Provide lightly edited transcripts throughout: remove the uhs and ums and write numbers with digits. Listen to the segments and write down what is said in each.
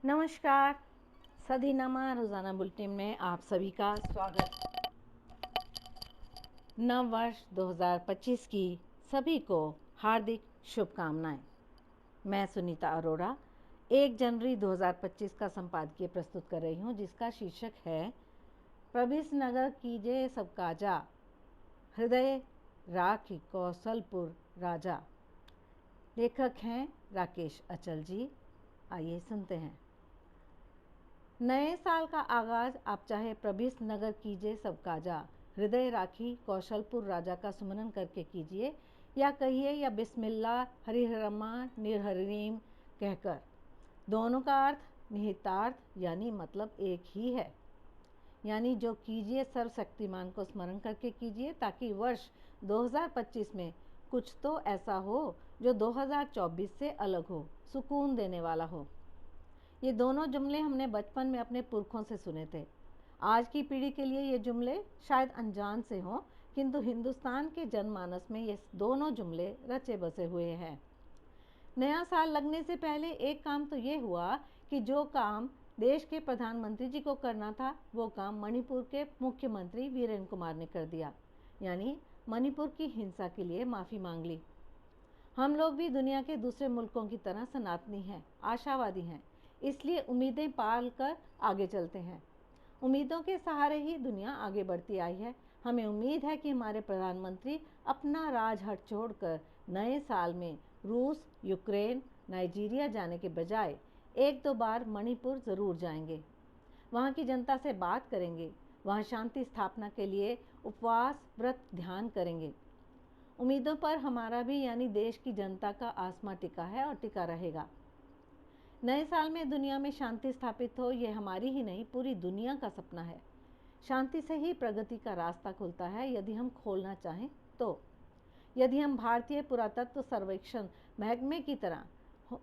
नमस्कार, सदीनामा रोज़ाना बुलेटिन में आप सभी का स्वागत। नव वर्ष 2025 की सभी को हार्दिक शुभकामनाएं। मैं सुनीता अरोड़ा 1 जनवरी 2025 का संपादकीय प्रस्तुत कर रही हूं, जिसका शीर्षक है प्रभिस नगर कीजे सब काजा, हृदय राखी कौशलपुर राजा। लेखक हैं राकेश अचल जी। आइए सुनते हैं। नए साल का आगाज आप चाहे प्रभिस नगर कीजिए सब काजा, हृदय राखी कौशलपुर राजा का सुमरन करके कीजिए, या कहिए या बिस्मिल्लाह हरिहरमा निर्हरिम कहकर। दोनों का अर्थ निहितार्थ यानी मतलब एक ही है। यानी जो कीजिए सर्वशक्तिमान को स्मरण करके कीजिए, ताकि वर्ष 2025 में कुछ तो ऐसा हो जो 2024 से अलग हो, सुकून देने वाला हो। ये दोनों जुमले हमने बचपन में अपने पुरखों से सुने थे। आज की पीढ़ी के लिए ये जुमले शायद अनजान से हों, किंतु हिंदुस्तान के जनमानस में ये दोनों जुमले रचे बसे हुए हैं। नया साल लगने से पहले एक काम तो ये हुआ कि जो काम देश के प्रधानमंत्री जी को करना था, वो काम मणिपुर के मुख्यमंत्री वीरेंद्र कुमार ने कर दिया। यानी मणिपुर की हिंसा के लिए माफ़ी मांग ली। हम लोग भी दुनिया के दूसरे मुल्कों की तरह सनातनी हैं, आशावादी हैं, इसलिए उम्मीदें पाल कर आगे चलते हैं। उम्मीदों के सहारे ही दुनिया आगे बढ़ती आई है। हमें उम्मीद है कि हमारे प्रधानमंत्री अपना राजहट छोड़कर नए साल में रूस, यूक्रेन, नाइजीरिया जाने के बजाय 1-2 बार मणिपुर ज़रूर जाएंगे। वहाँ की जनता से बात करेंगे, वहाँ शांति स्थापना के लिए उपवास व्रत ध्यान करेंगे। उम्मीदों पर हमारा भी यानी देश की जनता का आसमां टिका है और टिका रहेगा। नए साल में दुनिया में शांति स्थापित हो, ये हमारी ही नहीं पूरी दुनिया का सपना है। शांति से ही प्रगति का रास्ता खुलता है, यदि हम खोलना चाहें तो। यदि हम भारतीय पुरातत्व सर्वेक्षण महकमे की तरह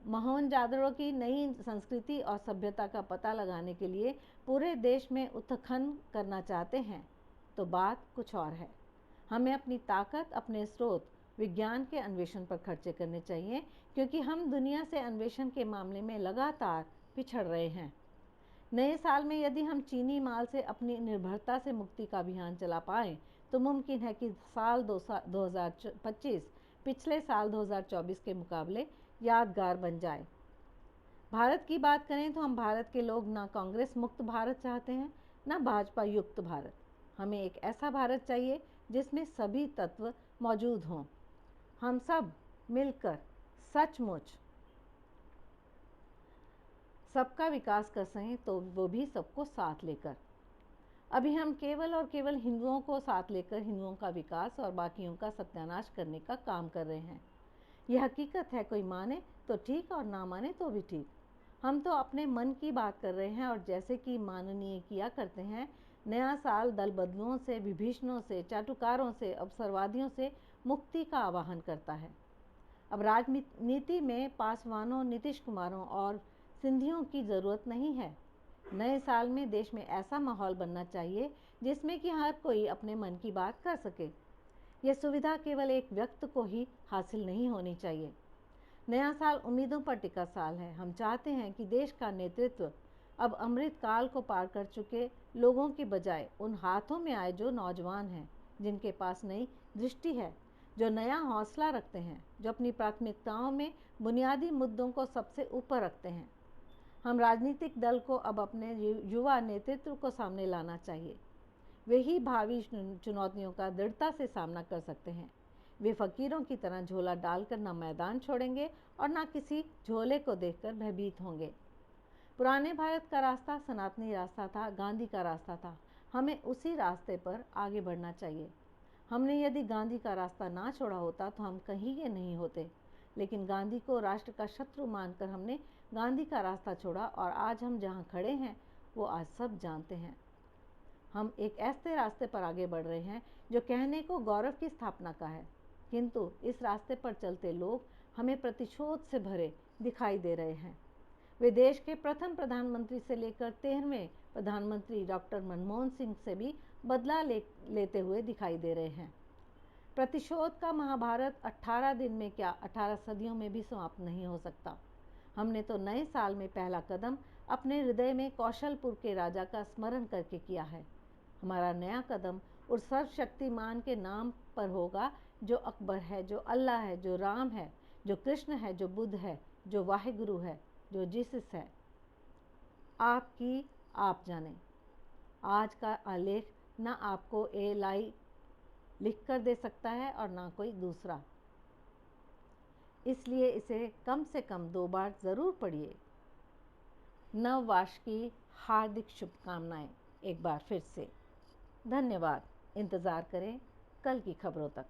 मोहनजोदड़ो की नई संस्कृति और सभ्यता का पता लगाने के लिए पूरे देश में उत्खनन करना चाहते हैं, तो बात कुछ और है। हमें अपनी ताकत, अपने स्रोत विज्ञान के अन्वेषण पर खर्चे करने चाहिए, क्योंकि हम दुनिया से अन्वेषण के मामले में लगातार पिछड़ रहे हैं। नए साल में यदि हम चीनी माल से अपनी निर्भरता से मुक्ति का अभियान चला पाएँ, तो मुमकिन है कि साल 2025 पिछले साल 2024 के मुकाबले यादगार बन जाए। भारत की बात करें तो हम भारत के लोग ना कांग्रेस मुक्त भारत चाहते हैं, ना भाजपा युक्त भारत। हमें एक ऐसा भारत चाहिए जिसमें सभी तत्व मौजूद हों। हम सब मिलकर सचमुच सबका विकास कर सकें, तो वो भी सबको साथ लेकर। अभी हम केवल और केवल हिंदुओं को साथ लेकर हिंदुओं का विकास और बाकियों का सत्यानाश करने का काम कर रहे हैं। यह हकीकत है, कोई माने तो ठीक और ना माने तो भी ठीक। हम तो अपने मन की बात कर रहे हैं, और जैसे कि माननीय किया करते हैं, नया साल दल बदलुओं से, विभीषणों से, चाटुकारों से, अवसरवादियों से मुक्ति का आह्वान करता है। अब राजनीति में पासवानों, नीतीश कुमारों और सिंधियों की ज़रूरत नहीं है। नए साल में देश में ऐसा माहौल बनना चाहिए जिसमें कि हर कोई अपने मन की बात कर सके। यह सुविधा केवल एक व्यक्ति को ही हासिल नहीं होनी चाहिए। नया साल उम्मीदों पर टिका साल है। हम चाहते हैं कि देश का नेतृत्व अब अमृत काल को पार कर चुके लोगों की बजाय उन हाथों में आए जो नौजवान हैं, जिनके पास नई दृष्टि है, जो नया हौसला रखते हैं, जो अपनी प्राथमिकताओं में बुनियादी मुद्दों को सबसे ऊपर रखते हैं। हम राजनीतिक दल को अब अपने युवा नेतृत्व को सामने लाना चाहिए। वे ही भावी चुनौतियों का दृढ़ता से सामना कर सकते हैं। वे फकीरों की तरह झोला डालकर न मैदान छोड़ेंगे और न किसी झोले को देखकर भयभीत होंगे। पुराने भारत का रास्ता सनातनी रास्ता था, गांधी का रास्ता था। हमें उसी रास्ते पर आगे बढ़ना चाहिए। हमने यदि गांधी का रास्ता ना छोड़ा होता तो हम कहीं के नहीं होते, लेकिन गांधी को राष्ट्र का शत्रु मानकर हमने गांधी का रास्ता छोड़ा, और आज हम जहाँ खड़े हैं वो आज सब जानते हैं। हम एक ऐसे रास्ते पर आगे बढ़ रहे हैं जो कहने को गौरव की स्थापना का है, किंतु इस रास्ते पर चलते लोग हमें प्रतिशोध से भरे दिखाई दे रहे हैं। वे देश के प्रथम प्रधानमंत्री से लेकर 13वें प्रधानमंत्री डॉक्टर मनमोहन सिंह से भी बदला लेते हुए दिखाई दे रहे हैं। प्रतिशोध का महाभारत 18 दिन में क्या 18 सदियों में भी समाप्त नहीं हो सकता। हमने तो नए साल में पहला कदम अपने हृदय में कौशलपुर के राजा का स्मरण करके किया है। हमारा नया कदम उस सर्वशक्तिमान के नाम पर होगा जो अकबर है, जो अल्लाह है, जो राम है, जो कृष्ण है, जो बुद्ध है, जो वाहिगुरु है, जो जीसस है। आपकी आप जाने। आज का आलेख ना आपको एलाई लिख कर दे सकता है और ना कोई दूसरा, इसलिए इसे कम से कम 2 बार ज़रूर पढ़िए। नव वर्ष की हार्दिक शुभकामनाएं एक बार फिर से। धन्यवाद। इंतज़ार करें कल की खबरों तक।